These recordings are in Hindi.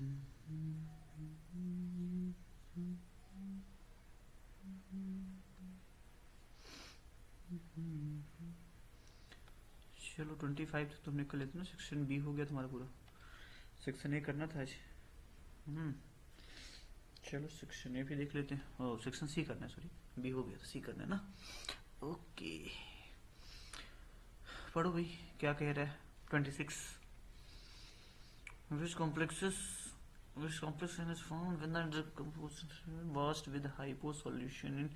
चलो 25 तक तुम निकल लेते ना। सेक्शन बी हो गया तुम्हारा पूरा। सेक्शन ए करना था आज। हम्म चलो सेक्शन ए भी देख लेते हैं। ओ सेक्शन सी करना है, सॉरी बी हो गया तो सी करना है ना। ओके पढ़ो भाई क्या कह रहा है। 26 which complexes which complex is found when the decomposition burst with hypo solution in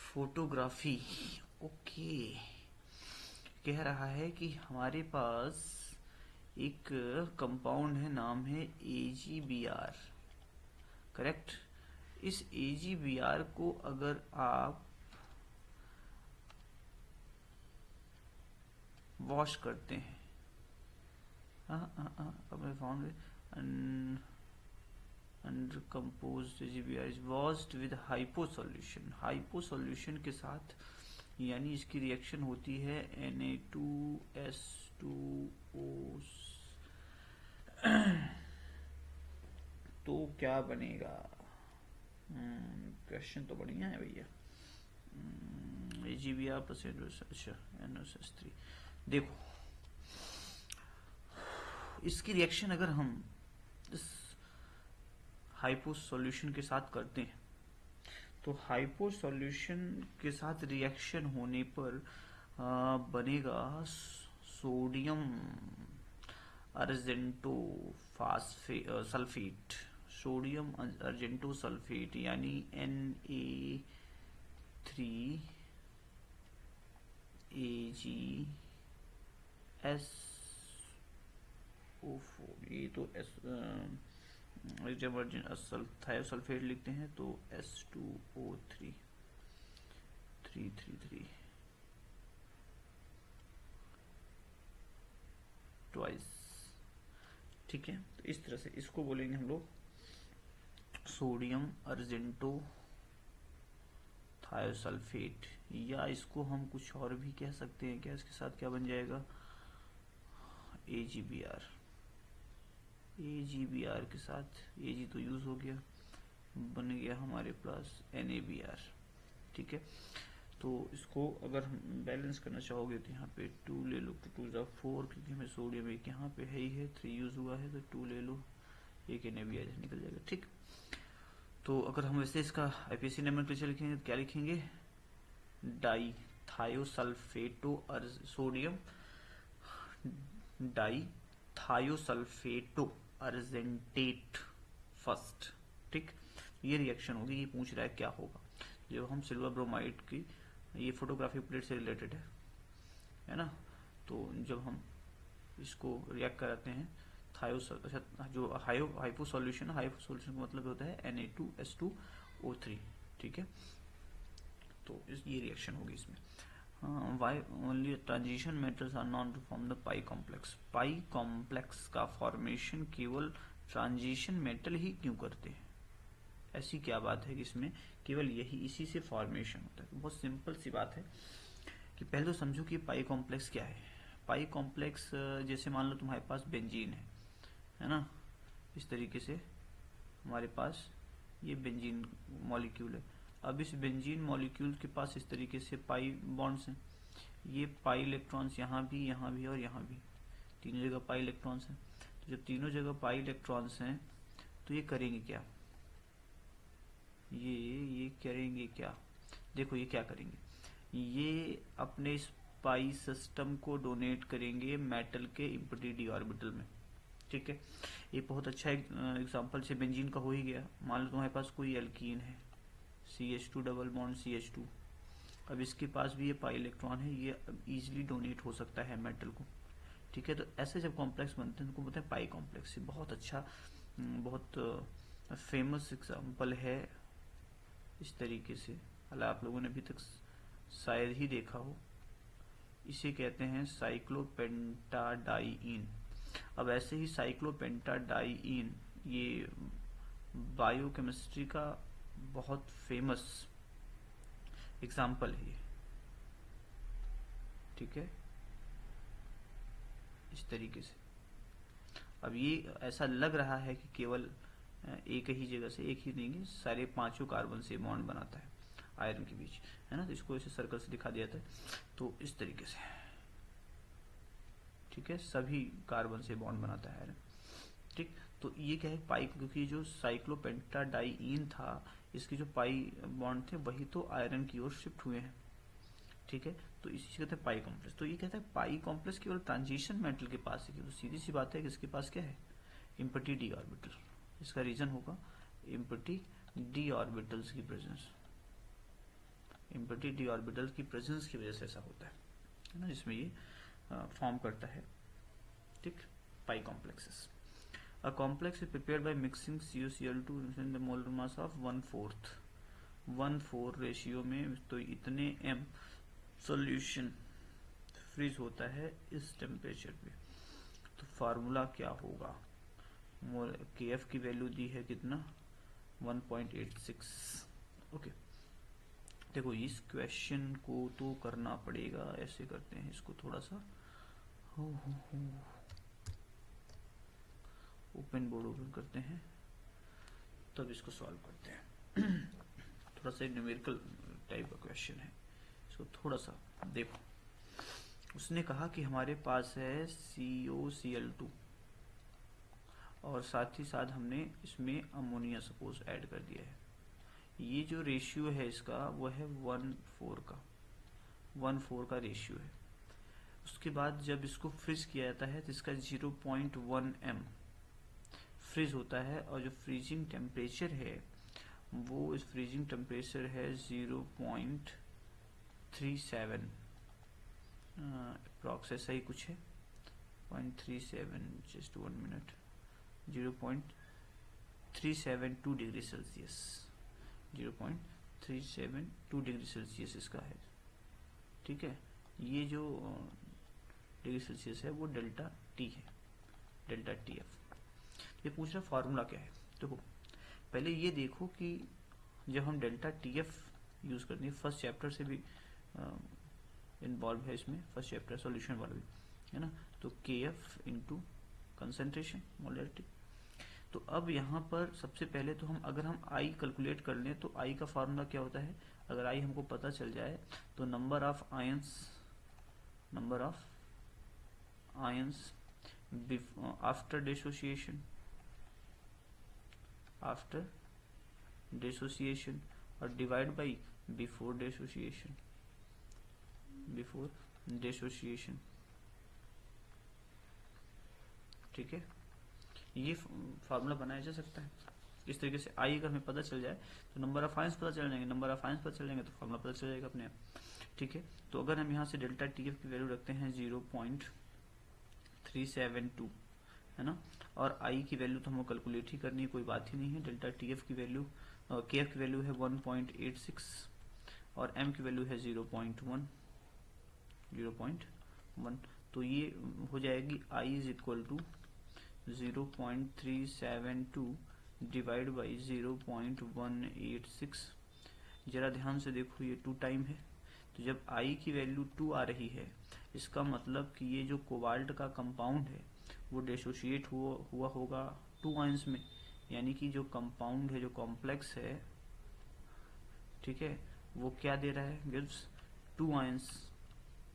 photography। Okay कह रहा है कि हमारे पास एक कंपाउंड है, नाम है AgBr, करेक्ट। इस AgBr को अगर आप वॉश करते हैं, अनकम्पोज्ड AgBr is washed with hypo solution. Hypo solution के साथ यानी इसकी रिएक्शन होती है Na2S2O। तो क्या बनेगा? क्वेश्चन तो बढ़िया है भैया। AgBr प्लस अच्छा NOS3। देखो इसकी रिएक्शन अगर हम इस हाइपो सॉल्यूशन के साथ करते हैं तो हाइपो सॉल्यूशन के साथ रिएक्शन होने पर बनेगा सोडियम अर्जेंटो सल्फेट। सोडियम अर्जेंटो सल्फेट यानी Na3AgSO4। ये तो जब थायोसल्फेट लिखते हैं तो S2O3 333 ट्वाइस। ठीक है तो इस तरह से इसको बोलेंगे हम लोग सोडियम अर्जेंटो थायोसल्फेट, या इसको हम कुछ और भी कह सकते हैं क्या। इसके साथ क्या बन जाएगा? AgBr। AgBr के साथ Ag तो यूज हो गया, बन गया हमारे पास NaBr। ठीक है तो इसको अगर हम बैलेंस करना चाहोगे तो यहाँ पे 2 ले लो, 2 × 4, क्योंकि हमें सोडियम एक यहाँ पे है ही है, 3 यूज हुआ है तो 2 ले लो, एक NaBr निकल जाएगा। ठीक तो अगर हम वैसे इसका IPAC नोमेनक्लेचर लिखेंगे तो क्या लिखेंगे? Di thiosulfato sodium di thiosulfato argentate first. ठीक ये रिएक्शन होगी। ये पूछ रहा है क्या होगा जब हम सिल्वर ब्रोमाइड की, ये फोटोग्राफी प्लेट से रिलेटेड है ना। तो जब हम इसको रिएक्ट कराते हैं जो हाइपो सॉल्यूशन का मतलब होता है Na2S2O3। ठीक है तो ये रिएक्शन होगी इसमें। Why only transition metals are known to form the pi complex. Pi complex का फॉर्मेशन केवल ट्रांजिशन मेटल ही क्यों करते हैं? ऐसी क्या बात है कि इसमें केवल यही इसी से फॉर्मेशन होता है? बहुत सिंपल सी बात है कि पहले तो समझो कि पाई कॉम्प्लेक्स क्या है। पाई कॉम्प्लेक्स जैसे मान लो तुम्हारे पास बेंजीन है ना, इस तरीके से हमारे पास ये बेंजीन मॉलिक्यूल है। अब इस बेंजीन मॉलिक्यूल के पास इस तरीके से पाई बॉन्ड्स हैं। ये पाई इलेक्ट्रॉन्स यहाँ भी और यहाँ भी, तीनों जगह पाई इलेक्ट्रॉन्स हैं। तो जब तीनों जगह पाई इलेक्ट्रॉन्स हैं तो ये करेंगे क्या? ये करेंगे क्या? देखो ये क्या करेंगे, ये अपने स्पाई सिस्टम को डोनेट करेंगे मेटल के इम्पटी डी ऑर्बिटल में। ठीक है ये बहुत अच्छा एग्जांपल से बेंजीन का हो ही गया। मान लो तुम्हारे पास कोई एल्कीन है CH2 डबल बॉन्ड CH2, अब इसके पास भी ये पाई इलेक्ट्रॉन है, ये अब इजीली डोनेट हो सकता है मेटल को। ठीक है तो ऐसे जब कॉम्प्लेक्स बनते हैं उनको बोलते हैं पाई कॉम्प्लेक्स। बहुत अच्छा बहुत फेमस एग्जाम्पल है इस तरीके से, हालांकि आप लोगों ने अभी तक शायद ही देखा हो। इसे कहते हैं साइक्लोपेंटाडाइइन। अब ऐसे ही साइक्लोपेंटाडाइइन ये बायोकेमिस्ट्री का बहुत फेमस एग्जाम्पल है ये। ठीक है इस तरीके से अब ये ऐसा लग रहा है कि केवल एक ही जगह से, एक ही नहीं, सारे पांचों कार्बन से बॉन्ड बनाता है आयरन के बीच, है ना। तो इसको ऐसे सर्कल से दिखा दिया था, तो इस तरीके से, ठीक है, सभी कार्बन से बॉन्ड बनाता है आयरन, ठीक। तो ये क्या है, पाई, क्योंकि जो साइक्लोपेंटाडाइईन था, इसके जो पाई बॉन्ड थे वही तो आयरन की ओर शिफ्ट हुए हैं, ठीक है। तो इसी कहते हैं पाई कॉम्प्लेक्स। तो ये कहता है पाई कॉम्प्लेक्स केवल ट्रांजिशन मेटल के पास है, तो सीधी सी बात है कि इसके पास क्या है, एम्प्टी डी ऑर्बिटल। इसका रीजन होगा एम्प्टी डी ऑर्बिटल्स की प्रेजेंस, एम्प्टी डी ऑर्बिटल की प्रेजेंस की वजह से ऐसा होता है ना, जिसमें ये फॉर्म करता है, ठीक, पाई complexes. A complex is prepared by mixing CuCl2 in the molar mass of 1/4 ratio में, तो इतने m सॉल्यूशन फ्रीज होता है इस टेम्परेचर पे। तो फार्मूला क्या होगा, Kf की वैल्यू दी है कितना, 1.86। ओके, देखो इस क्वेश्चन को तो करना पड़ेगा, ऐसे करते हैं इसको थोड़ा सा, ओपन बोर्ड ओपन करते हैं, तब इसको सॉल्व करते हैं। थोड़ा सा न्यूमेरिकल टाइप का क्वेश्चन है, इसको थोड़ा सा देखो। उसने कहा कि हमारे पास है COCl2 और साथ ही साथ हमने इसमें अमोनिया सपोज ऐड कर दिया है। ये जो रेशियो है इसका वो है 1/4 का रेशियो है। उसके बाद जब इसको फ्रीज किया जाता है तो इसका 0.1 m फ्रीज होता है, और जो फ्रीजिंग टेम्परेचर है वो इस फ्रीजिंग टेम्परेचर है 0.37 अप्रॉक्स, ऐसा ही कुछ है, 0.37, just 1 minute, 0.372 degree Celsius, 0.372 degree Celsius इसका है, ठीक है। ये जो डिग्री सेल्सियस है वो डेल्टा टी है, डेल्टा टी एफ। ये पूछ रहा फार्मूला क्या है। देखो पहले ये देखो कि जब हम डेल्टा टी एफ यूज करते हैं, फर्स्ट चैप्टर से भी इन्वॉल्व है इसमें, फर्स्ट चैप्टर सॉल्यूशन वाला भी है ना। तो के एफ इंटू कंसेंट्रेशन मोलरिटी। तो अब यहाँ पर सबसे पहले तो अगर हम आई कैलकुलेट कर लें तो आई का फार्मूला क्या होता है, अगर आई हमको पता चल जाए तो number of ions after dissociation और डिवाइड बाई बिफोर डिसोसिएशन, ठीक है। ये फार्मूला बनाया जा सकता है इस तरीके से। आई अगर हमें पता चल जाए तो नंबर ऑफ आयंस पता चल जाएंगे, नंबर ऑफ आयंस पता चल जाएंगे तो फार्मूला पता चल जाएगा अपने आप, ठीक है। तो अगर हम यहाँ से डेल्टा टी एफ की वैल्यू रखते हैं 0.372, है ना, और आई की वैल्यू तो हमको कैलकुलेट ही करनी है, कोई बात ही नहीं है। डेल्टा टी एफ की वैल्यू, के एफ की वैल्यू है 1.86 और एम की वैल्यू है 0.1, तो ये हो जाएगी I is equal to 0.372 divide by 0.186। जरा ध्यान से देखो ये 2 टाइम है, तो जब आई की वैल्यू 2 आ रही है इसका मतलब कि ये जो कोबाल्ट का कंपाउंड है वो डिसोशिएट हुआ होगा 2 आयंस में, यानी कि जो कंपाउंड है, जो कॉम्प्लेक्स है, ठीक है, वो क्या दे रहा है, गिव्स 2 आयंस।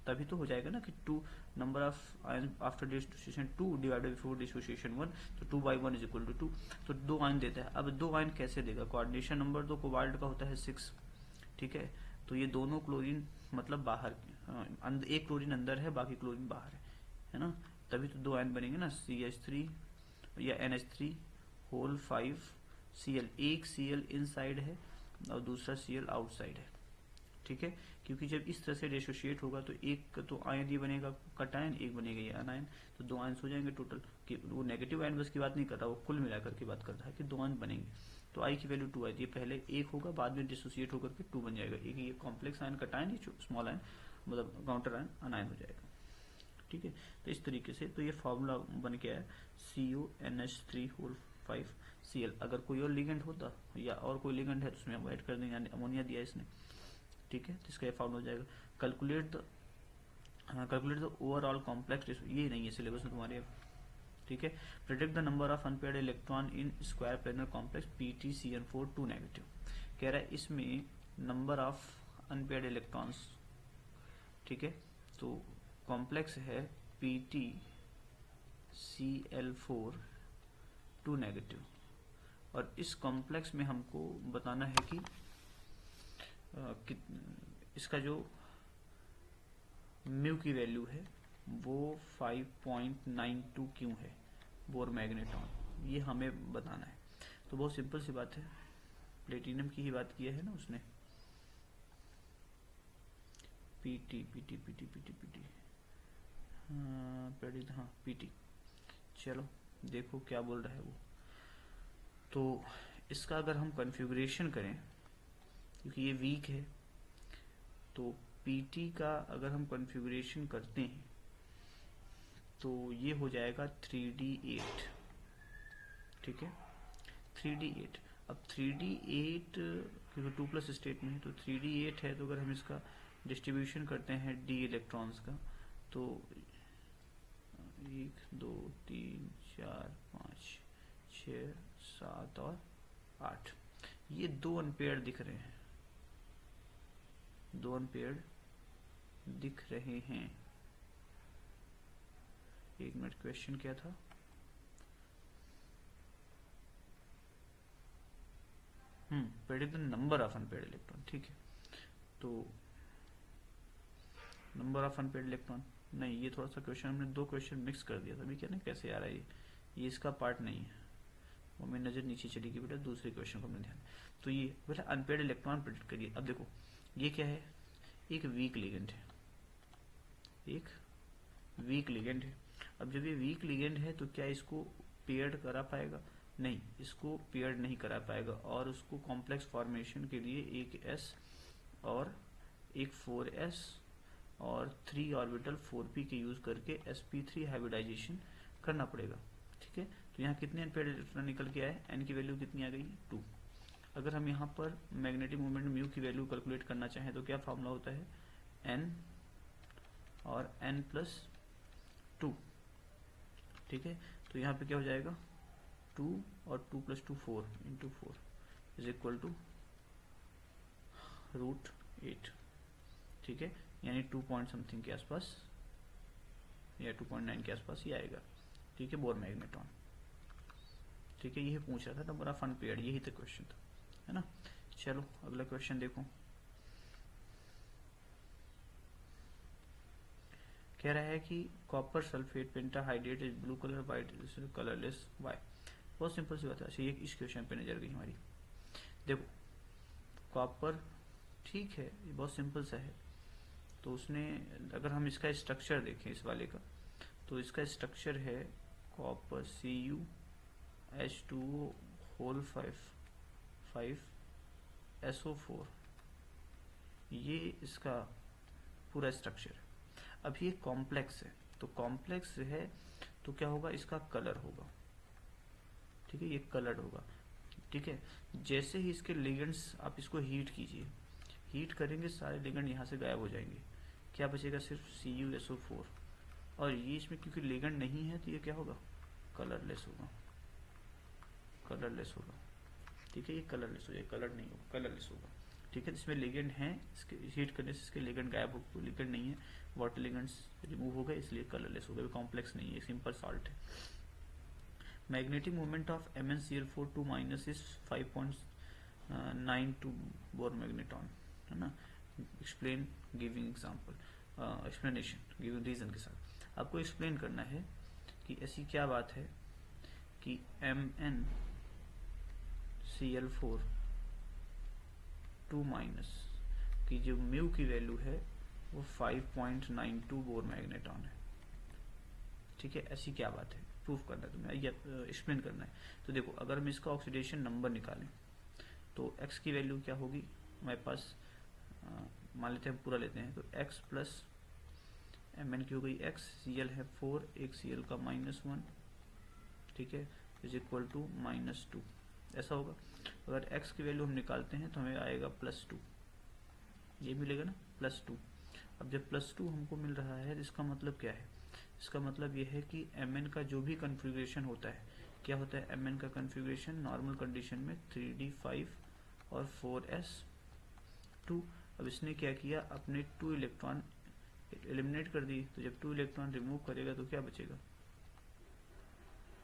तभी तो हो जाएगा ना कि 2 number of ion after dissociation 2 divided before dissociation 1, तो 2/1 इज इक्वल टू 2, तो 2 आयन देता है। अब 2 आयन कैसे देगा, कोऑर्डिनेशन नंबर तो कोबाल्ट का होता है 6, ठीक है। तो ये दोनों क्लोरीन मतलब बाहर, एक क्लोरीन अंदर है बाकी क्लोरीन बाहर है ना, तभी तो 2 आयन बनेंगे ना, CH3 या NH3 होल 5 Cl, एक Cl इनसाइड है और दूसरा Cl आउटसाइड है, ठीक है। क्योंकि जब इस तरह से डिसोशिएट होगा तो एक तो आयन ये बनेगा कटायन, एक बनेगा ये अनायन, तो 2 आयन हो जाएंगे टोटल। कि वो नेगेटिव आयन बस की बात नहीं कर रहा, वो कुल मिलाकर की बात कर रहा है कि 2 आयन बनेंगे। तो आई की वैल्यू 2 आई थी, पहले 1 होगा बाद में डिसोसिएट होकर के 2 बन जाएगा, एक ये कॉम्प्लेक्स आयन कटायन, ये स्मॉल आयन मतलब काउंटर आयन अनायन हो जाएगा, ठीक है। तो इस तरीके से तो ये फॉर्मूला बन के आया CONH3 होल 5 Cl। अगर कोई और लिगेंड होता या और कोई लिगेंड है तो उसमें हम ऐड कर देंगे, यानी अमोनिया दिया इसने, ठीक है। तो इसका ये फॉर्मूला हो जाएगा। कैलकुलेट द ओवरऑल कॉम्प्लेक्स, ये नहीं है सिलेबस में तुम्हारे, ठीक है। Predict the number of unpaired electron in square planar complex PtCN4 2 negative. कह रहा है इसमें नंबर ऑफ अनपेयर्ड इलेक्ट्रॉन्स, ठीक है, तो कॉम्प्लेक्स है PtCl4 2 नेगेटिव, और इस कॉम्प्लेक्स में हमको बताना है कि इसका जो म्यू की वैल्यू है वो 5.92 क्यों है बोर मैग्नेटॉन, ये हमें बताना है। तो बहुत सिंपल सी बात है, प्लेटिनम की ही बात किया है ना उसने, PT PT PT PT PT हाँ पीटी। चलो देखो क्या बोल रहा है वो। तो इसका अगर हम कॉन्फ़िगरेशन करें, क्योंकि ये वीक है, तो पीटी का अगर हम कॉन्फ़िगरेशन करते हैं तो ये हो जाएगा 3D8, ठीक है, 3D8। अब 3D8 क्योंकि 2+ स्टेट में है तो 3D8 है, तो अगर हम इसका डिस्ट्रीब्यूशन करते हैं d इलेक्ट्रॉन्स का, तो 1 2 3 4 5 6 7 और 8, ये 2 अनपेयर्ड दिख रहे हैं, 2 अनपेयर्ड दिख रहे हैं। एक मिनट, क्वेश्चन क्या था? Predict the number of unpaired electron, ठीक है। तो नंबर ऑफ अनपेयर्ड इलेक्ट्रॉन नहीं, ये थोड़ा सा क्वेश्चन हमने 2 क्वेश्चन मिक्स कर दिया था, अभी क्या ना कैसे आ रहा है ये इसका पार्ट नहीं है, वो मेरी नज़र नीचे चली गई बेटा, दूसरे क्वेश्चन को हमने ध्यान। तो ये बेटा अनपेयर्ड इलेक्ट्रॉन प्रेडिक्ट करिए। अब देखो ये क्या है, एक वीक लिगेंड है, एक वीक लिगेंड है। अब जब ये वीक लिगेंड है तो क्या इसको पेयर्ड करा पाएगा? नहीं, इसको पेयर्ड नहीं करा पाएगा, और उसको कॉम्प्लेक्स फॉर्मेशन के लिए एक S और एक 4S और 3 ऑर्बिटल 4p के यूज करके sp3 हाइब्रिडाइजेशन करना पड़ेगा, ठीक है। तो यहाँ कितने अनपेयर्ड इलेक्ट्रॉन निकल के आए, n की वैल्यू कितनी आ गई, 2। अगर हम यहाँ पर मैग्नेटिक मोमेंट म्यू की वैल्यू कैलकुलेट करना चाहें तो क्या फॉर्मूला होता है, n और n+2, ठीक है। तो यहाँ पे क्या हो जाएगा, 2 और 2 + 2 4 × 4 इज इक्वल टू √8, ठीक है, यानी 2 पॉइंट समथिंग के आसपास या 2.9 के आसपास ही आएगा, ठीक है, बोर मैग्नेटॉन, ठीक है। यही पूछ रहा था नंबर ऑफ अनपेयर्ड, यही तो क्वेश्चन था, है ना। चलो अगला क्वेश्चन देखो, कह रहा है कि copper sulphate pentahydrate is blue colour, white colourless, why. बहुत सिंपल सी बात है। अच्छा, ये इस क्वेश्चन पे नजर गई हमारी। देखो कॉपर, ठीक है, ये बहुत सिंपल सा है। तो उसने, अगर हम इसका स्ट्रक्चर देखें इस वाले का, तो इसका स्ट्रक्चर है कॉपर CuH2O होल 5 SO4, ये इसका पूरा स्ट्रक्चर है। अब ये कॉम्प्लेक्स है, तो कॉम्प्लेक्स है तो क्या होगा, इसका कलर होगा, ठीक है, ये कलर्ड होगा, ठीक है। जैसे ही इसके लिगेंड्स, आप इसको हीट कीजिए, हीट करेंगे सारे लिगेंड यहाँ से गायब हो जाएंगे, क्या बचेगा, सिर्फ CuSO4, और ये इसमें क्योंकि लिगेंड नहीं है तो ये क्या होगा, कलरलेस होगा, कलरलेस होगा, ठीक है, ये कलरलेस हो जाएगा, कलर नहीं होगा, कलरलेस होगा, ठीक है। इसमें लिगेंड है, इसके हीट करने से इसके लिगेंड गायब हो, तो लिगेंड नहीं है, वाटर लिगेंड्स रिमूव हो गए, इसलिए कलरलेस हो गए, कॉम्प्लेक्स नहीं है, सिंपल सॉल्ट है। Magnetic moment of MnCl4 2- is 5.92 Bohr magneton, है ना। Explain giving example, explanation giving reason के साथ आपको एक्सप्लेन करना है कि ऐसी क्या बात है कि MnCl4 2- की जो म्यू की वैल्यू है वो 5.92 बोर मैग्नेटॉन है, ठीक है। ऐसी क्या बात है, प्रूफ करना है तुम्हें, या एक्सप्लेन करना है। तो देखो अगर हम इसका ऑक्सीडेशन नंबर निकालें तो x की वैल्यू क्या होगी, हमारे पास मान लेते हैं, हम पूरा लेते हैं, तो x प्लस Mn की हो गई x, Cl है 4, एक Cl का -1, ठीक है, इज इक्वल टू -2, ऐसा होगा। अगर x की वैल्यू हम निकालते हैं तो हमें आएगा +2, ये मिलेगा ना, +2। अब जब +2 हमको मिल रहा है तो इसका मतलब क्या है, इसका मतलब ये है कि Mn का जो भी कन्फिग्रेशन होता है, क्या होता है Mn का कन्फिग्रेशन नॉर्मल कंडीशन में 3d5 और 4s2। अब इसने क्या किया, अपने 2 इलेक्ट्रॉन एलिमिनेट कर दी, तो जब 2 इलेक्ट्रॉन रिमूव करेगा तो क्या बचेगा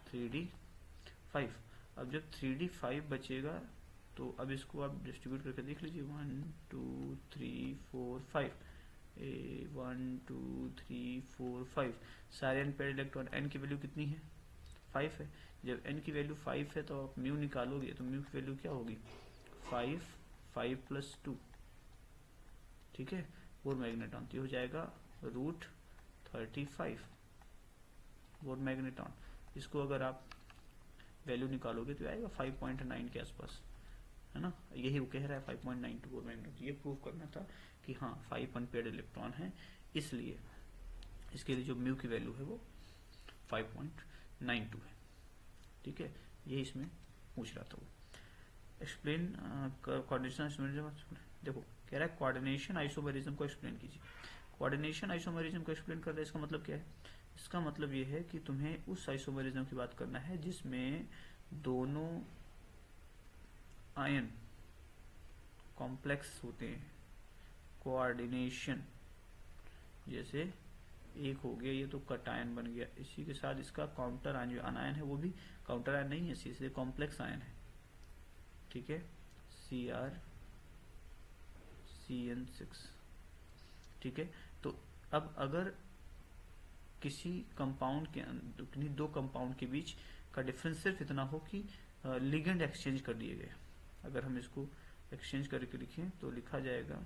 3d5। अब जब 3d5 बचेगा तो अब इसको आप डिस्ट्रीब्यूट करके देख लीजिए, 1 2 3 4 5, 1 2 3 4 5, सारे अनपेयर्ड इलेक्ट्रॉन। n की वैल्यू कितनी है 5 है। जब n की वैल्यू 5 है तो आप म्यू निकालोगे तो म्यू की वैल्यू क्या होगी 5 5 + 2, ठीक है। 4 मैग्नेटॉन तो हो जाएगा √35 4 मैग्नेटॉन। इसको अगर आप वैल्यू निकालोगे तो आएगा 5.9 के आसपास, है ना। यही वो कह रहा है 5.94 मैग्नेटॉन। ये प्रूव करना था कि हाँ 5 अनपेयर्ड इलेक्ट्रॉन है, इसलिए इसके लिए जो म्यू की वैल्यू है वो 5.92 है, ठीक है। ये इसमें पूछ रहा था वो। Explain coordination. देखो कह रहा है कोऑर्डिनेशन आइसोमेरिज्म को एक्सप्लेन कीजिए। कोऑर्डिनेशन आइसोमेरिज्म को एक्सप्लेन कर रहा है, इसका मतलब क्या है, इसका मतलब ये है कि तुम्हें उस आइसोमेरिज्म की बात करना है जिसमें दोनों आयन कॉम्प्लेक्स होते हैं। कोऑर्डिनेशन जैसे एक हो गया, ये तो कटायन बन गया, इसी के साथ इसका काउंटर आयन जो अनायन है वो भी काउंटर आयन नहीं है, सीधे कॉम्प्लेक्स आयन है, ठीक है। CrCN6, ठीक है। तो अब अगर किसी कंपाउंड के अंदर, दो कंपाउंड के बीच का डिफरेंस सिर्फ इतना हो कि लिगेंड एक्सचेंज कर दिए गए, अगर हम इसको एक्सचेंज करके लिखें तो लिखा जाएगा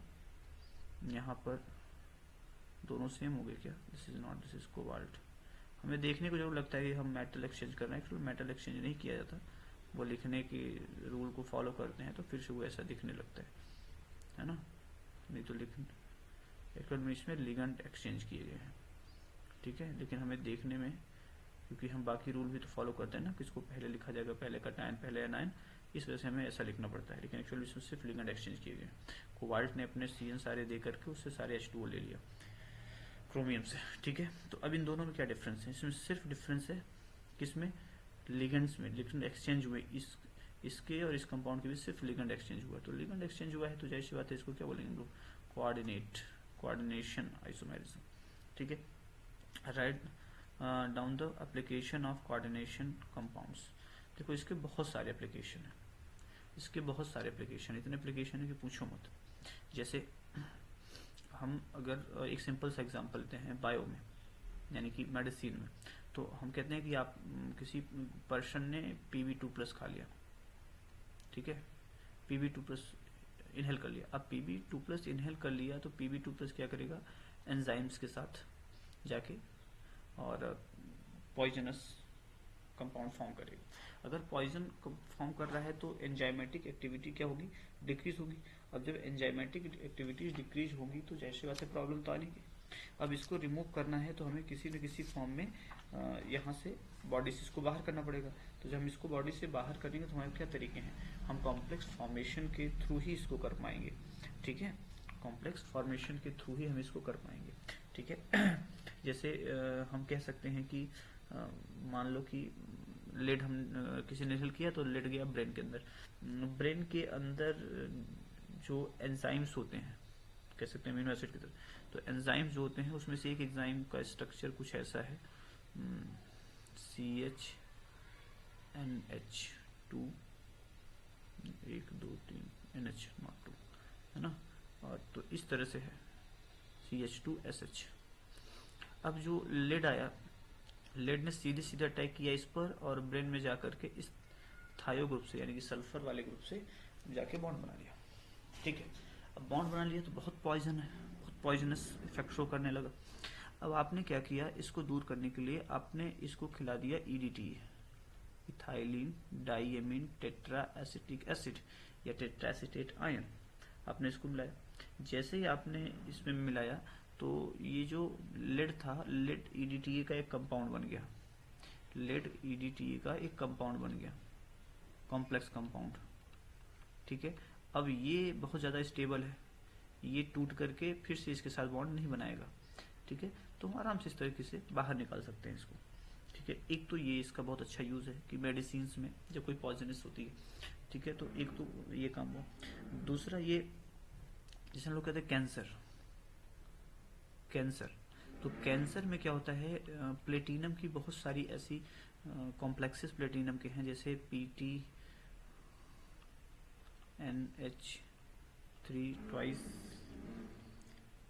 यहाँ पर दोनों सेम हो गए क्या, this is not, this is cobalt. हमें देखने को जरूर लगता है कि हम मेटल एक्सचेंज कर रहे हैं, एक्चुअली मेटल एक्सचेंज नहीं किया जाता, वो लिखने के रूल को फॉलो करते हैं तो फिर से वो ऐसा दिखने लगता है ना। नहीं तो एक्चुअल में इसमें लिगेंड एक्सचेंज किए गए हैं, ठीक है। लेकिन हमें देखने में, क्योंकि हम बाकी रूल भी तो फॉलो करते हैं ना, किसको पहले लिखा जाएगा, पहले कटायन पहले एनायन, इस वजह से हमें ऐसा लिखना पड़ता है। लेकिन एक्चुअली इसमें सिर्फ लिगेंड एक्सचेंज किए गए। कोबाल्ट ने अपने CN सारे दे करके उससे सारे H2O ले लिया क्रोमियम से, ठीक है। तो अब इन दोनों में क्या डिफरेंस है, इसमें सिर्फ डिफरेंस है किसमें, लिगेंड्स में। लिगेंड एक्सचेंज हुए, इसके और इस कंपाउंड के बीच सिर्फ लिगेंड एक्सचेंज हुआ, तो लिगेंड एक्सचेंज हुआ है तो जाहिर सी बात है इसको क्या बोलेंगे हम लोग, कोऑर्डिनेशन आइसोमेरिज्म, ठीक है। Write down the application of coordination compounds. देखो इसके बहुत सारे एप्लीकेशन है, इसके बहुत सारे एप्लीकेशन, इतने एप्लीकेशन है कि पूछो मत। जैसे हम अगर एक सिंपल सा एग्जांपल लेते हैं बायो में, यानी कि मेडिसिन में, तो हम कहते हैं कि आप किसी पर्सन ने Pb2+ खा लिया, ठीक है, Pb2+ इनहेल कर लिया। अब Pb2+ इनहेल कर लिया तो Pb2+ क्या करेगा, एंजाइम्स के साथ जाके और पॉइजनस कंपाउंड फॉर्म करेगा। अगर पॉइजन फॉर्म कर रहा है तो एंजाइमेटिक एक्टिविटी क्या होगी, डिक्रीज होगी। अब जब एंजाइमेटिक एक्टिविटीज डिक्रीज होगी तो जैसे वैसे प्रॉब्लम तो आनी है। अब इसको रिमूव करना है तो हमें किसी न किसी फॉर्म में यहाँ से बॉडी से इसको बाहर करना पड़ेगा। तो जब हम इसको बॉडी से बाहर करेंगे तो हमारे क्या तरीके हैं, हम कॉम्प्लेक्स फॉर्मेशन के थ्रू ही इसको कर पाएंगे, ठीक है। कॉम्प्लेक्स फॉर्मेशन के थ्रू ही हम इसको कर पाएंगे, ठीक है। जैसे हम कह सकते हैं कि मान लो कि लेड हम किसी ने इनहेल किया तो लेड गया ब्रेन के अंदर। ब्रेन के अंदर जो एंजाइम्स होते हैं, कह सकते हैं अमीनो एसिड की तरह, तो एंजाइम्स जो होते हैं उसमें से एक एंजाइम का स्ट्रक्चर कुछ ऐसा है, CHNH2 1 2 3 NH नॉट 2, है ना। और तो इस तरह से है CH2SH। अब जो लेड आया, लेड ने सीधे सीधे अटैक किया इस पर और ब्रेन में जाकर के इस थायो ग्रुप से, यानी कि सल्फर वाले ग्रुप से जाके बॉन्ड बना लिया, ठीक है। अब बॉन्ड बना लिया तो बहुत पॉइजन है, बहुत पॉइजनस इफेक्ट शो करने लगा। अब आपने क्या किया, इसको दूर करने के लिए आपने इसको खिला दिया EDTA, ethylene diamine tetra acetic acid या टेट्रा एसिटेट आयन। आपने इसको मिलाया, जैसे ही आपने इसमें मिलाया तो ये जो लेड था, लेड EDTA का एक कंपाउंड बन गया, लेड EDTA का एक कंपाउंड बन गया, कॉम्प्लेक्स कंपाउंड, ठीक है। अब ये बहुत ज़्यादा स्टेबल है, ये टूट करके फिर से इसके साथ बॉन्ड नहीं बनाएगा, ठीक है। तो हम आराम से इस तरीके से बाहर निकाल सकते हैं इसको। ठीक है, एक तो ये इसका बहुत अच्छा यूज़ है कि मेडिसिन में जब कोई पॉइजनस होती है, ठीक है, तो एक तो ये काम हुआ। दूसरा ये जैसे हम लोग कहते हैं कैंसर, तो कैंसर में क्या होता है, प्लेटिनम की बहुत सारी ऐसी कॉम्प्लेक्सेस प्लेटिनम के हैं, जैसे PTNH3 ट्वाइस,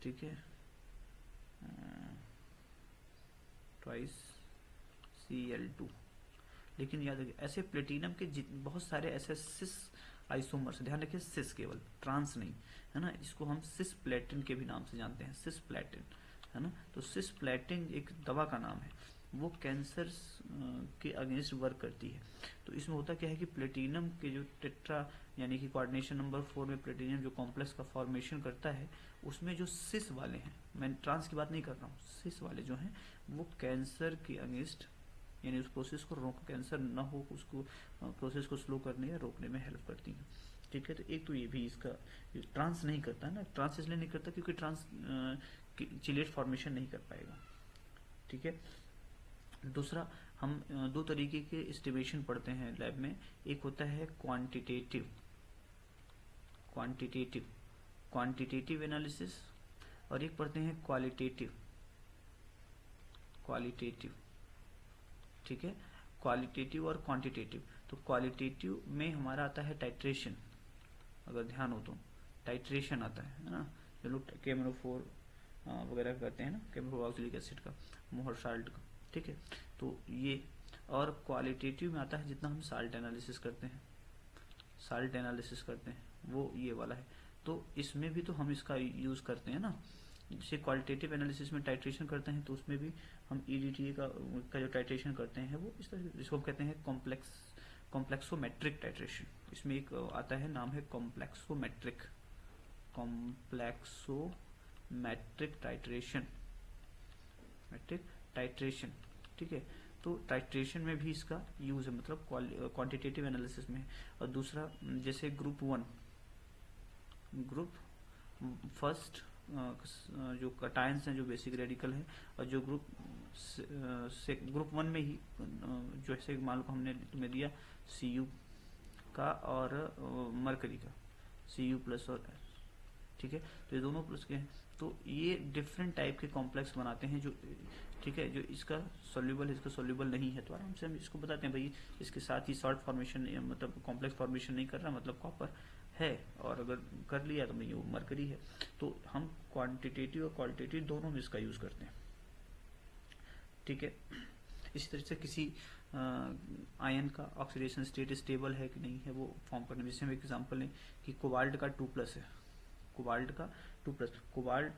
ठीक है, ट्वाइस Cl2। लेकिन याद रखिए ऐसे प्लेटिनम के बहुत सारे ऐसे सिस आइसोमर्स, ध्यान रखिए सिस केवल, ट्रांस नहीं, है ना, इसको हम सिस प्लेटिन के भी नाम से जानते हैं, सिस प्लेटिन, है ना। तो सिस प्लेटिन एक दवा का नाम है, वो कैंसर के अगेंस्ट वर्क करती है। तो इसमें होता क्या है कि प्लेटिनम के जो टेट्रा यानी कि कोऑर्डिनेशन नंबर 4 में प्लेटिनम जो कॉम्प्लेक्स का फॉर्मेशन करता है, उसमें जो सिस वाले हैं, मैं ट्रांस की बात नहीं कर रहा हूँ, सिस वाले जो हैं वो कैंसर के अगेंस्ट यानी उस प्रोसेस को रोक, कैंसर ना हो उसको प्रोसेस को स्लो करने या रोकने में हेल्प करती हैं। ठीक है, तो एक तो ये भी इसका ट्रांस नहीं करता है ना, ट्रांस इसलिए नहीं करता क्योंकि ट्रांस चिलेट फॉर्मेशन नहीं कर पाएगा। ठीक है, दूसरा हम दो तरीके के एस्टिमेशन पढ़ते हैं लैब में, एक होता है क्वांटिटेटिव एनालिसिस और एक पढ़ते हैं क्वालिटेटिव। ठीक है, क्वालिटेटिव और क्वांटिटेटिव। तो क्वालिटेटिव में हमारा आता है टाइट्रेशन, अगर ध्यान हो तो टाइट्रेशन आता है ना, जो लोग केमोफोर वगैरह करते हैं ना, केमोफोर एसिड का, मोहर साल्ट का। ठीक है, तो ये, और क्वालिटेटिव में आता है जितना हम साल्ट एनालिसिस करते हैं, वो ये वाला है। तो इसमें भी तो हम इसका यूज करते हैं ना, जैसे क्वालिटेटिव एनालिसिस में टाइट्रेशन करते हैं तो उसमें भी हम EDTA का जो टाइट्रेशन करते हैं वो इस तरह, जिसको हम कहते हैं कॉम्प्लेक्सोमेट्रिक टाइट्रेशन। इसमें एक आता है, नाम है कॉम्प्लेक्सोमेट्रिक टाइट्रेशन। ठीक है, तो टाइट्रेशन में भी इसका यूज है, मतलब क्वांटिटेटिव एनालिसिस में। और दूसरा जैसे ग्रुप फर्स्ट जो कटायंस हैं, जो बेसिक रेडिकल है, और जो ग्रुप 1 में ही जो ऐसे मान लो हमने तुम्हें दिया Cu का और मरकरी का, Cu+ और S। ठीक है, तो ये दोनों प्लस के हैं, तो ये डिफरेंट टाइप के कॉम्प्लेक्स बनाते हैं जो, ठीक है, जो इसका सॉल्यूबल है, इसका सॉल्यूबल नहीं है, तो आराम से हम इसको बताते हैं भाई इसके साथ ही सॉल्ट फॉर्मेशन मतलब कॉम्प्लेक्स फॉर्मेशन नहीं कर रहा, मतलब कॉपर है, और अगर कर लिया तो ये मरकरी है। तो हम क्वांटिटेटिव और क्वालिटेटिव दोनों में इसका यूज करते हैं। ठीक है, इसी तरह से किसी आयन का ऑक्सीडेशन स्टेट स्टेबल है कि नहीं है वो फॉर्म करने में, जैसे हम एग्जांपल लें कि कोबाल्ट का 2+ है, कोबाल्ट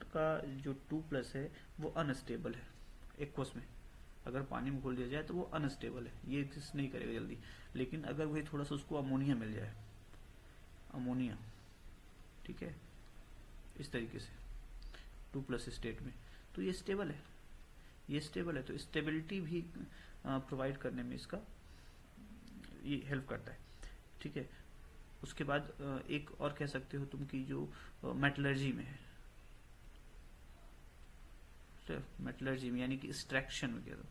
का जो 2+ है वो अनस्टेबल है एक्वस में, अगर पानी में घोल दिया जाए तो वो अनस्टेबल है, ये एग्जिस्ट नहीं करेगा जल्दी। लेकिन अगर वही थोड़ा सा उसको अमोनिया मिल जाए, अमोनिया, ठीक है, इस तरीके से 2+ स्टेट में, तो ये स्टेबल है, तो स्टेबिलिटी भी प्रोवाइड करने में इसका ये हेल्प करता है। ठीक है, उसके बाद एक और कह सकते हो तुम कि जो मेटलर्जी में है, मेटलर्जी में यानी कि एक्सट्रैक्शन में कह दो,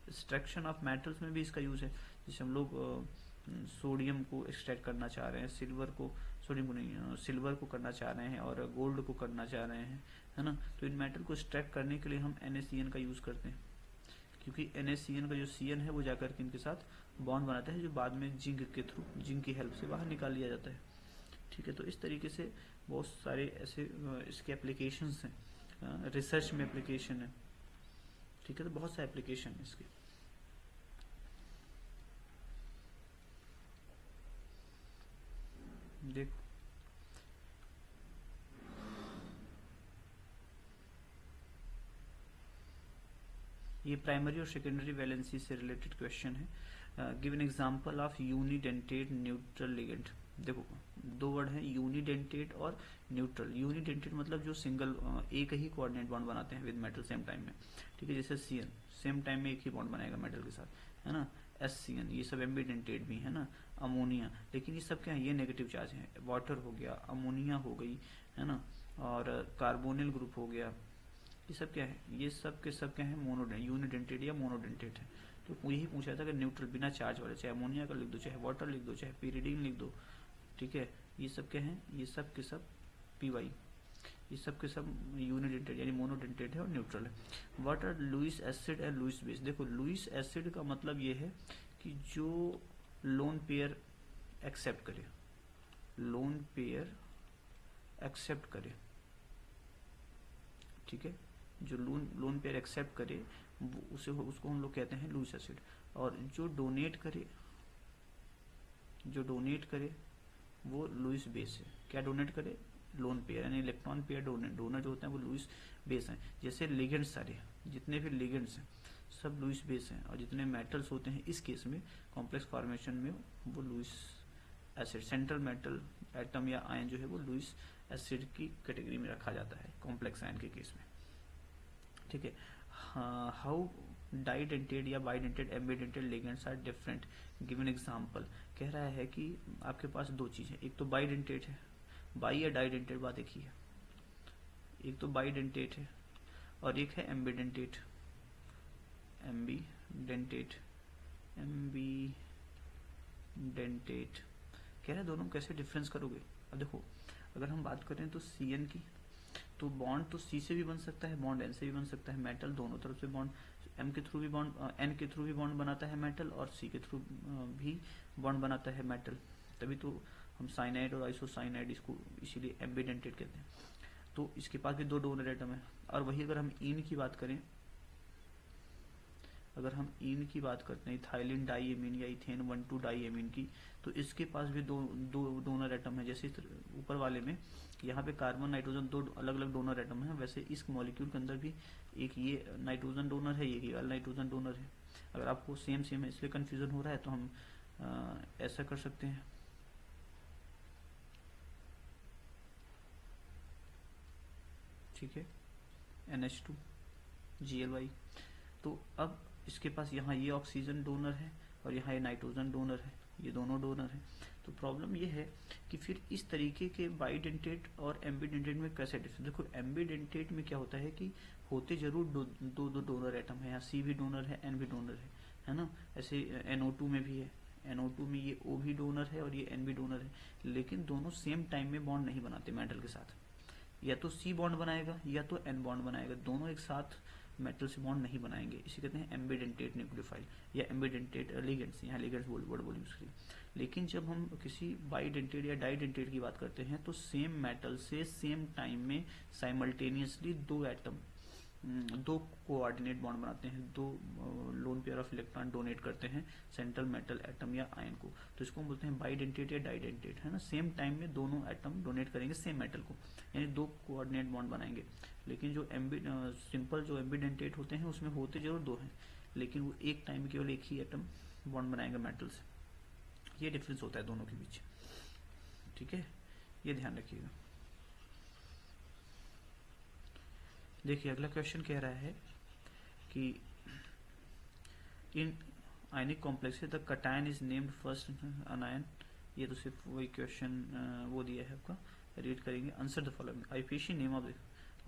एक्सट्रैक्शन ऑफ मेटल्स में भी इसका यूज है। जैसे हम लोग सोडियम को एक्सट्रैक्ट करना चाह रहे हैं, सिल्वर को करना चाह रहे हैं, और गोल्ड को करना चाह रहे हैं, है ना, तो इन मेटल को एक्सट्रैक्ट करने के लिए हम NaCN का यूज करते हैं, क्योंकि NaCN का जो CN है वो जाकर के इनके साथ बॉन्ड बनाता है, जो बाद में जिंक के थ्रू, जिंक की हेल्प से बाहर निकाल लिया जाता है। ठीक है, तो इस तरीके से बहुत सारे ऐसे इसके एप्लीकेशंस हैं, रिसर्च में एप्लीकेशन है। ठीक है, तो बहुत सारे एप्लीकेशन है इसके। देखो ये प्राइमरी और सेकेंडरी वैलेंसी से रिलेटेड क्वेश्चन है। Give an example of unidentate neutral ligand. देखो दो वर्ड हैं, यूनिडेंटेड और न्यूट्रल। यूनिडेंटेड मतलब जो सिंगल एक ही कोऑर्डिनेट बॉन्ड बनाते हैं विद मेटल सेम टाइम में। ठीक है, जैसे CN सेम टाइम में एक ही बॉन्ड बनाएगा मेटल के साथ, है ना। SCN ये सब एम्बीडेंटेड भी है ना। अमोनिया, लेकिन ये सब क्या है, ये नेगेटिव चार्ज है। वाटर हो गया, अमोनिया हो गई, है ना, और कार्बोनिल ग्रुप हो गया, ये सब क्या है, ये सब के सब क्या है, मोनोडेंट, यूनिडेंटेड या मोनोडेंटेड है। तो यही पूछा था कि न्यूट्रल बिना चार्ज वाले, चाहे अमोनिया का लिख दो, चाहे वाटर लिख दो, चाहे pyridine लिख दो, ठीक है। ये सब क्या है, ये सब के सब Py, ये सब के सब यूनिडेंटेड यानी मोनोडेंटेड है और न्यूट्रल है। What are Lewis acid and Lewis base. देखो लुईस एसिड का मतलब ये है कि जो लोन पेयर एक्सेप्ट करे, लोन पेयर एक्सेप्ट करे, ठीक है, जो लोन पेयर एक्सेप्ट करे उसको हम लोग कहते हैं लुईस एसिड। और जो डोनेट करे वो लुईस बेस है। क्या डोनेट करे, लोन पेयर यानी इलेक्ट्रॉन पेयर डोनर जो होते हैं वो लुईस बेस हैं। जैसे लिगेंड्स सारे जितने भी लिगेंड्स हैं सब लुईस बेस हैं, और जितने मेटल्स होते हैं इस केस में कॉम्प्लेक्स फॉर्मेशन में वो Lewis acid, central metal atom या आयन जो है वो लुईस एसिड की कैटेगरी में रखा जाता है कॉम्प्लेक्स आयन के केस में, ठीक है। हाउ डाइडेंटेड या bidentate ambidentate ligands are different, given example. कह रहा है कि आपके पास दो चीजें, एक तो बाइडेंटेड है, बाई या डाइडेंटेड बात एक ही है, एक तो बाइडेंटेड है और एक है एम्बिडेंटेड, एम्बिडेंटेड कह रहा है दोनों कैसे डिफरेंस करोगे। अब देखो अगर हम बात करें तो Cn की, तो बॉन्ड तो C से भी बन सकता है, बॉन्ड N से भी बन सकता है, मेटल दोनों तरफ से बॉन्ड, M के थ्रू भी बॉन्ड, N के थ्रू भी बॉन्ड बनाता है मेटल, और C के थ्रू भी बॉन्ड बनाता है मेटल। तभी तो हम साइनाइड और आइसोसाइनाइड इसको इसीलिए एम्बिडेंटेड कहते हैं। तो इसके पास भी दो डोनर एटम है। और वही अगर हम इन की बात करें, अगर हम इन की बात करते हैं इथाइलिन डाईएमीन या इथेन 1,2 डाईएमीन की, तो इसके पास भी दो डोनर एटम है। जैसे ऊपर वाले में यहाँ पे कार्बन नाइट्रोजन दो अलग अलग डोनर एटम है, वैसे इस मॉलिक्यूल के अंदर भी एक ये नाइट्रोजन डोनर है, एक ये नाइट्रोजन डोनर है। अगर आपको सेम है इसलिए कंफ्यूजन हो रहा है तो हम ऐसा कर सकते हैं, ठीक है, NH2 Gly। तो अब इसके पास यहाँ ये ऑक्सीजन डोनर है और यहाँ ये नाइट्रोजन डोनर है, ये दोनों डोनर है। तो प्रॉब्लम ये है कि फिर इस तरीके के बाइडेंटेट और एम्बिडेंटेट में कैसे डिफरेंस। देखो एम्बिडेंटेट में क्या होता है कि होते जरूर दो डोनर एटम है, यहाँ C भी डोनर है, N भी डोनर है ना। ऐसे NO2 में भी है, NO2 में ये O भी डोनर है और ये N भी डोनर है, लेकिन दोनों सेम टाइम में बॉन्ड नहीं बनाते मेटल के साथ। या तो C बॉन्ड बनाएगा या तो N बॉन्ड बनाएगा, दोनों एक साथ मेटल से बॉन्ड नहीं बनाएंगे। इसे कहते हैं एम्बिडेंटेट न्यूक्लियोफाइल या एम्बिडेंटेट लिगेंड्स, यहाँ लिगेंड्स वर्ड बोली उसके लिए। लेकिन जब हम किसी बाइडेंटेट या डाइडेंटेट की बात करते हैं तो सेम मेटल से सेम टाइम में साइमल्टेनियसली दो एटम, दो कोऑर्डिनेट बॉन्ड बनाते हैं, दो lone pair of electron donate करते हैं सेंट्रल मेटल एटम या आयन को, तो इसको हम बोलते हैं बाइडेंटेट या डाइडेंटेट, है ना। सेम टाइम में दोनों एटम डोनेट करेंगे सेम मेटल को, यानी दो कोऑर्डिनेट बॉन्ड बनाएंगे। लेकिन जो सिंपल जो एम्बिडेंटेट होते हैं उसमें होते जरूर दो हैं, लेकिन वो एक टाइम में केवल एक ही एटम बॉन्ड बनाएगा मेटल से। ये डिफरेंस होता है दोनों के बीच, ठीक है, ये ध्यान रखिएगा। देखिए अगला क्वेश्चन कह रहा है कि in ionic complex the cation is named first anion. ये तो सिर्फ वही क्वेश्चन वो दिया है आपका, रीड करेंगे। Answer the following IPC name of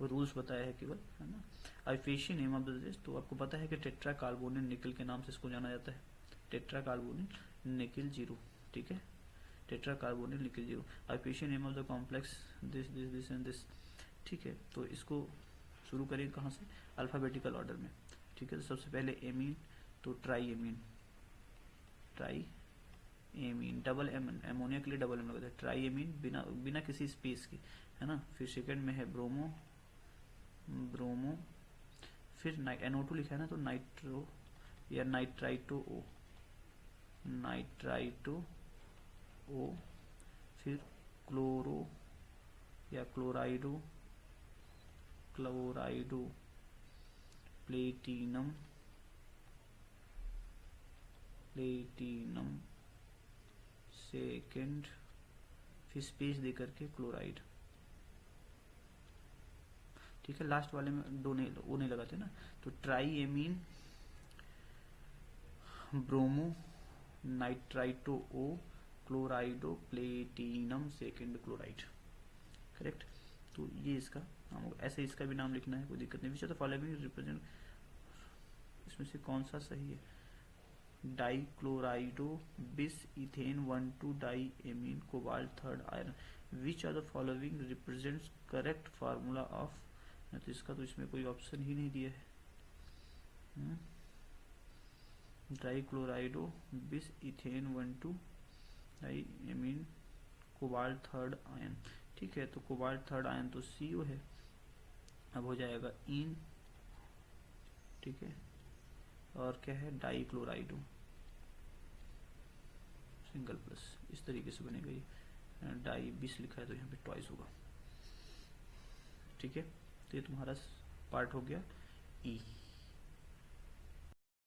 वो रूल्स बताया है केवल, है ना। आईपीसी नेम ऑफ दिस, तो आपको पता है कि टेट्रा कार्बोनिल निकल के नाम से इसको जाना जाता है, टेट्रा कार्बोनिल निकल जीरो, ठीक है, टेट्रा कार्बोनिल निकल zero. IPC name of the complex this this this and this, ठीक है। तो इसको शुरू करेंगे कहाँ से, अल्फाबेटिकल ऑर्डर में, ठीक है। तो सबसे पहले एमीन, तो tri amine, double M, ammonia के लिए डबल एम लगता है, ट्राई एमीन बिना किसी स्पेस के, है ना। फिर सेकंड में है ब्रोमो, फिर NO2 लिखा है ना, तो नाइट्रो या नाइट्राइटो ओ, फिर क्लोरो या क्लोराइडो प्लेटिनम सेकेंड, फिर स्पेस दे करके क्लोराइड, ठीक है। लास्ट वाले में ओ नहीं लगाते ना, तो ट्राई एमीन, ब्रोमो, नाइट्राइटो ओ, क्लोराइडो प्लेटिनम सेकेंड क्लोराइड, करेक्ट। तो ये इसका हम ऐसे इसका भी नाम लिखना है, कोई दिक्कत नहीं। Which of the following represent, इसमें से कौन सा सही है? Dichlorido bis ethane 1,2 di amine cobalt third iron. Which of the following represents correct formula of, तो इसका तो इसमें कोई ऑप्शन ही नहीं दिया है। Dichlorido bis ethane 1,2 di amine cobalt third ion, ठीक है। तो कोबाल्ट थर्ड आयन तो CO है, अब हो जाएगा इन, ठीक है। और क्या है? डाइक्लोराइडो सिंगल प्लस, इस तरीके से बनेगा ये। डाई 20 लिखा है तो यहाँ पे ट्वाइस होगा, ठीक है। तो ये तुम्हारा पार्ट हो गया E।